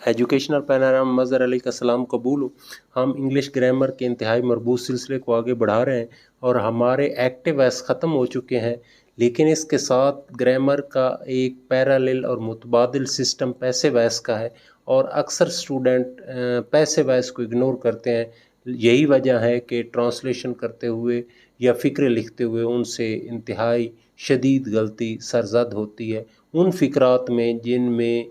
Educational panorama Mazhar Ali का सलाम कबूल हो। हम इंग्लिश ग्रामर के इंतहाई मरबूत सिलसिले को आगे बढ़ा रहे हैं और हमारे एक्टिव वॉइस ख़त्म हो चुके हैं, लेकिन इसके साथ ग्रामर का एक पैरेलल और मुतबादिल सिस्टम पैसिव वॉइस का है और अक्सर स्टूडेंट पैसिव वॉइस को इग्नोर करते हैं। यही वजह है कि ट्रांसलेशन करते हुए या फ़िक्रे लिखते हुए उनसे इंतहाई शदीद गलती सरजद होती है उन फ़िक्रात में जिनमें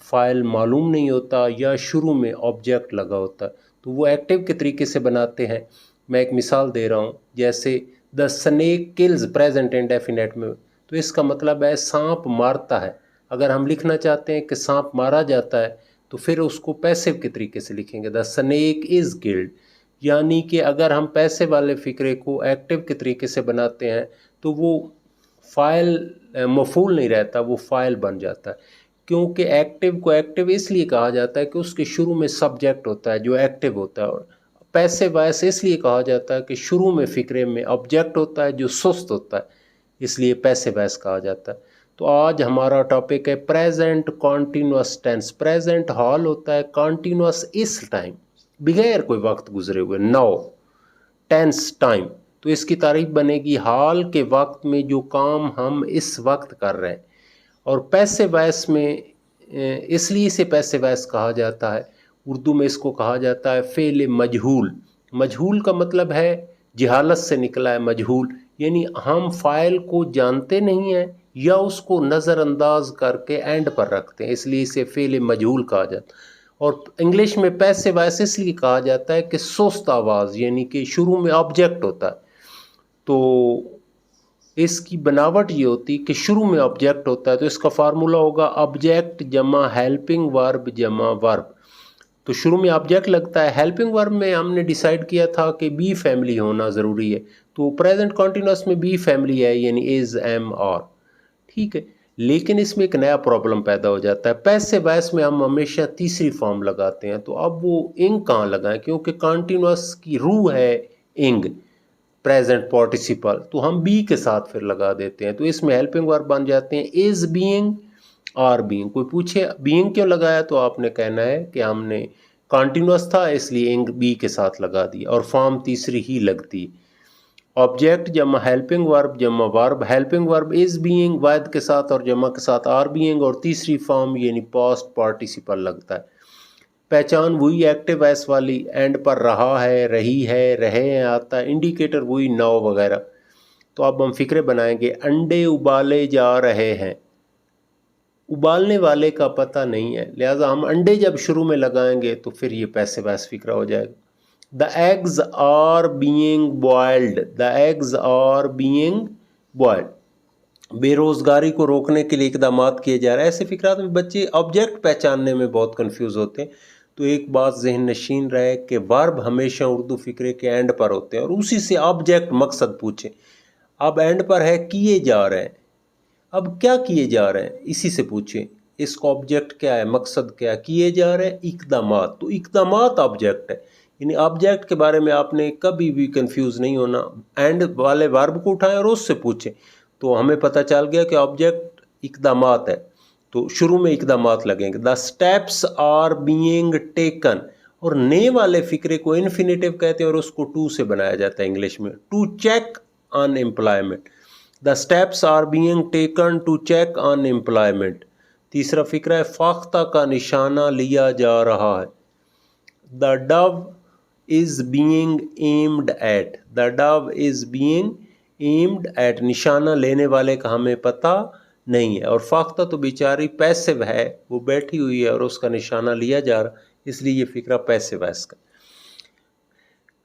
फ़ाइल मालूम नहीं होता या शुरू में ऑब्जेक्ट लगा होता है, तो वो एक्टिव के तरीके से बनाते हैं। मैं एक मिसाल दे रहा हूँ, जैसे the snake kills present indefinite में, तो इसका मतलब है सांप मारता है। अगर हम लिखना चाहते हैं कि सांप मारा जाता है तो फिर उसको पैसिव के तरीके से लिखेंगे, द स्नेक इज़ किल्ड। यानी कि अगर हम पैसिव वाले फ़िक्रे को एक्टिव के तरीके से बनाते हैं तो वो फ़ाइल मफ़ूल नहीं रहता, वो फ़ाइल बन जाता है। क्योंकि एक्टिव को एक्टिव इसलिए कहा जाता है कि उसके शुरू में सब्जेक्ट होता है जो एक्टिव होता है, और पैसिव वॉइस इसलिए कहा जाता है कि शुरू में फ़िक्रे में ऑब्जेक्ट होता है जो सुस्त होता है, इसलिए पैसिव वॉइस कहा जाता है। तो आज हमारा टॉपिक है प्रेजेंट कॉन्टीन्यूअस टेंस। प्रेजेंट हाल होता है, कॉन्टीन्यूअस इस टाइम, बगैर कोई वक्त गुजरे हुए, नाउ टेंस टाइम। तो इसकी तारीफ बनेगी हाल के वक्त में जो काम हम इस वक्त कर रहे हैं। और पैसिव वॉइस में इसलिए इसे पैसिव वॉइस कहा जाता है, उर्दू में इसको कहा जाता है फ़ेल मजहूल। मजहूल का मतलब है जहालत से निकला है मजहूल, यानी हम फ़ाइल को जानते नहीं हैं या उसको नज़रअंदाज करके एंड पर रखते हैं, इसलिए इसे फ़ेल मजहूल कहा जाता है। और इंग्लिश में पैसिव वॉइस इसलिए कहा जाता है कि सुस्त आवाज़, यानी कि शुरू में ऑब्जेक्ट होता है, तो इसकी बनावट ये होती कि शुरू में ऑब्जेक्ट होता है, तो इसका फार्मूला होगा ऑब्जेक्ट जमा हेल्पिंग वर्ब जमा वर्ब। तो शुरू में ऑब्जेक्ट लगता है। हेल्पिंग वर्ब में हमने डिसाइड किया था कि बी फैमिली होना ज़रूरी है, तो प्रेजेंट कॉन्टीन्यूअस में बी फैमिली है, यानी इज़ एम आर, ठीक है। लेकिन इसमें एक नया प्रॉब्लम पैदा हो जाता है। पैसिव वॉइस में हम हमेशा तीसरी फॉर्म लगाते हैं, तो अब वो इंग कहाँ लगाएं, क्योंकि कॉन्टीन्यूअस की रूह है इंग, प्रेजेंट पार्टिसिपल, तो हम बी के साथ फिर लगा देते हैं, तो इसमें हेल्पिंग वर्ब बन जाते हैं इज़ बीइंग आर बीइंग। कोई पूछे बीइंग क्यों लगाया, तो आपने कहना है कि हमने कॉन्टीन्यूअस था इसलिए इंग बी के साथ लगा दी और फॉर्म तीसरी ही लगती। ऑब्जेक्ट जमा हेल्पिंग वर्ब जमा verb, helping verb is being वाहिद के साथ और जमा के साथ आर बीइंग, और तीसरी फॉर्म यानी पास्ट पार्टिसिपल लगता है। पहचान वही एक्टिव वॉइस वाली, एंड पर रहा है, रही है, रहे हैं आता है, इंडिकेटर वही नाउ वगैरह। तो अब हम फ़िक्रे बनाएंगे। अंडे उबाले जा रहे हैं, उबालने वाले का पता नहीं है, लिहाजा हम अंडे जब शुरू में लगाएंगे तो फिर ये पैसिव वॉइस फ़िक्रा हो जाएगा। The eggs are being boiled, the eggs are being boiled. बेरोज़गारी को रोकने के लिए इकदाम किए जा रहे हैं। ऐसे फ़िक्रात में बच्चे ऑब्जेक्ट पहचानने में बहुत कंफ्यूज होते हैं। तो एक बात जहन नशीन रहे कि वर्ब हमेशा उर्दू फ़िक्रे के एंड पर होते हैं और उसी से ऑब्जेक्ट मकसद पूछें। अब एंड पर है किए जा रहे हैं, अब क्या किए जा रहे हैं इसी से पूछें, इसका ऑब्जेक्ट क्या है, मकसद क्या है, किए जा रहे हैं इकदामात, तो इकदामात ऑब्जेक्ट है। यानी ऑब्जेक्ट के बारे में आपने कभी भी कंफ्यूज नहीं होना, एंड वाले वर्ब को उठाएं और उससे पूछें, तो हमें पता चल गया कि ऑब्जेक्ट इकदामात है, तो शुरू में इकदामात लगेंगे। The steps are being taken, और ने वाले फ़िक्रे को इन्फिनेटिव कहते हैं और उसको टू से बनाया जाता है इंग्लिश में, to check on employment. The steps are being taken to check on employment. तीसरा फ़िक्रा है फाख्ता का निशाना लिया जा रहा है। The Dove is being aimed at, the Dove is being aimed at, निशाना लेने वाले का हमें पता नहीं है, और फाख्ता तो बेचारी पैसिव है, वो बैठी हुई है और उसका निशाना लिया जा रहा, इसलिए ये फ़िक्रा पैसिव है इसका।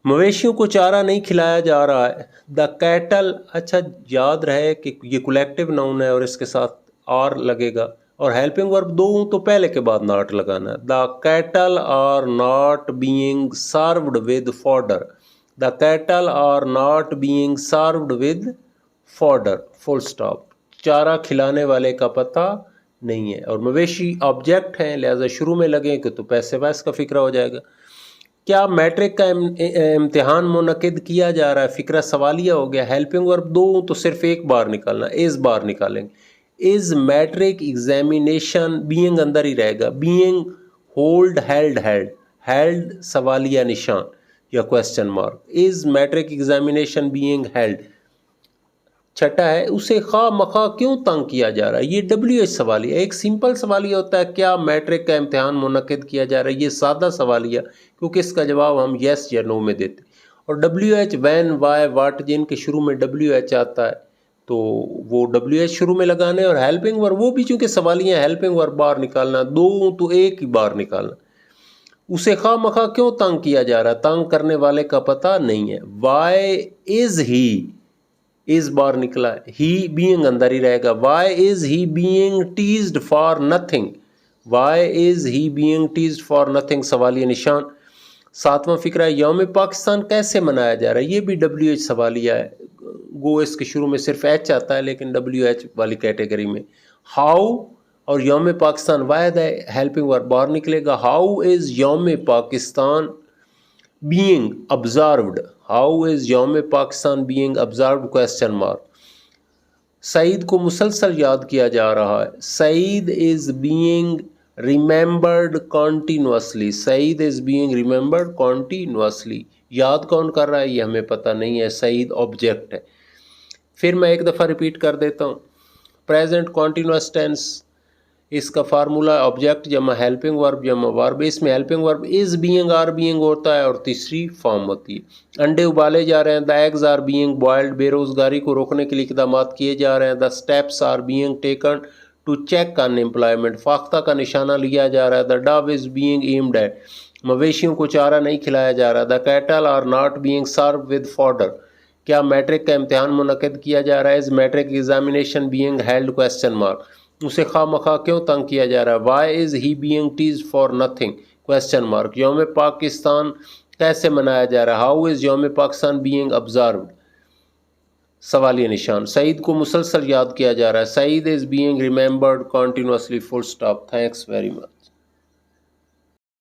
मवेशियों को चारा नहीं खिलाया जा रहा है। द कैटल, अच्छा याद रहे कि ये कलेक्टिव नाउन है और इसके साथ आर लगेगा, और हेल्पिंग वर्ब दो हूँ तो पहले के बाद नॉट लगाना है। The cattle are not being served with fodder, the cattle are not being served with fodder, full stop. चारा खिलाने वाले का पता नहीं है, और मवेशी ऑब्जेक्ट हैं, लिहाजा शुरू में लगेंगे तो पैसिव वॉइस का फ़िक्रा हो जाएगा। क्या मैट्रिक का इम्तिहान मुनक़िद किया जा रहा है, फ़िक्रा सवालिया हो गया। हेल्पिंग वर्ब दो तो सिर्फ एक बार निकालना, इस बार निकालेंगे। इज़ मैट्रिक एग्जामिनेशन, बीइंग अंदर ही रहेगा, बीइंग ہولڈ ہیلڈ سوالیہ نشان یا کویسچن مارک. از میٹرک ایگزامینیشن بینگ ہیلڈ. چھٹا ہے اسے خواہ مخواہ کیوں تنگ کیا جا رہا ہے. یہ WH سوالیہ ایک سمپل سوالیہ ہوتا ہے کیا میٹرک کا امتحان منعقد کیا جا رہا ہے. یہ سادہ سوالیہ کیونکہ اس کا جواب ہم یس یا نو میں دیتے. اور WH وین وائی واٹ جن کے شروع میں WH آتا ہے تو وہ WH شروع میں لگانے. اور ہیلپنگ ورب وہ بھی چونکہ سوالیہ ہیلپنگ ورب بار نکالنا دو تو ایک ہی بار نکالنا. اسے خواہ مخواہ کیوں تنگ کیا جا رہا ہے. تنگ کرنے والے کا پتہ نہیں ہے. وائی از ہی از بار نکلا ہے. ہی بینگ اندر ہی رہے گا. Why is he being teased for nothing. Why is he being teased for nothing سوالیہ نشان. ساتواں فقرہ ہے یوم پاکستان کیسے منایا جا رہا ہے. یہ بھی WH سوالیہ ہے. گو اس کے شروع میں صرف H آتا ہے لیکن WH والی کیٹیگری میں. ہاؤ اور یوم پاکستان واحد ہے ہیلپنگ ورب بار نکلے گا. How is Youm Pakistan being observed. How is Youm Pakistan being observed question mark. Saeed کو مسلسل یاد کیا جا رہا ہے. Saeed is being remembered continuously. Saeed is being remembered continuously. یاد کون کر رہا ہے یہ ہمیں پتہ نہیں ہے. سعید آبجیکٹ ہے. پھر میں ایک دفعہ ریپیٹ کر دیتا ہوں. پریزنٹ کنٹینوس ٹینس اس کا فارمولا آبجیکٹ جمع ہیلپنگ ورب جمع ورب. اس میں ہیلپنگ ورب از بینگ آر بینگ ہوتا ہے اور تیسری فارم ہوتی ہے. انڈے ابالے جا رہے ہیں. دا ایگز آر بینگ بوائلڈ. بے روزگاری کو روکنے کے لیے اقدامات کیے جا رہے ہیں. The steps are being taken to check unemployment. فاختہ کا نشانہ لیا جا رہا ہے. The dove is being aimed at. مویشیوں کو چارہ نہیں کھلایا جا رہا. The cattle are not being serve with fodder. کیا میٹرک کا امتحان منعقد کیا جا رہا ہے. Is matric examination being held question mark. اسے خواہ مخواہ کیوں تنگ کیا جا رہا ہے. Why is he being teased for nothing question mark. یوم پاکستان کیسے منایا جا رہا ہے. How is Youm Pakistan being observed سوالیہ نشان. سعید کو مسلسل یاد کیا جا رہا ہے. Saeed is being remembered continuously full stop. Thanks very much.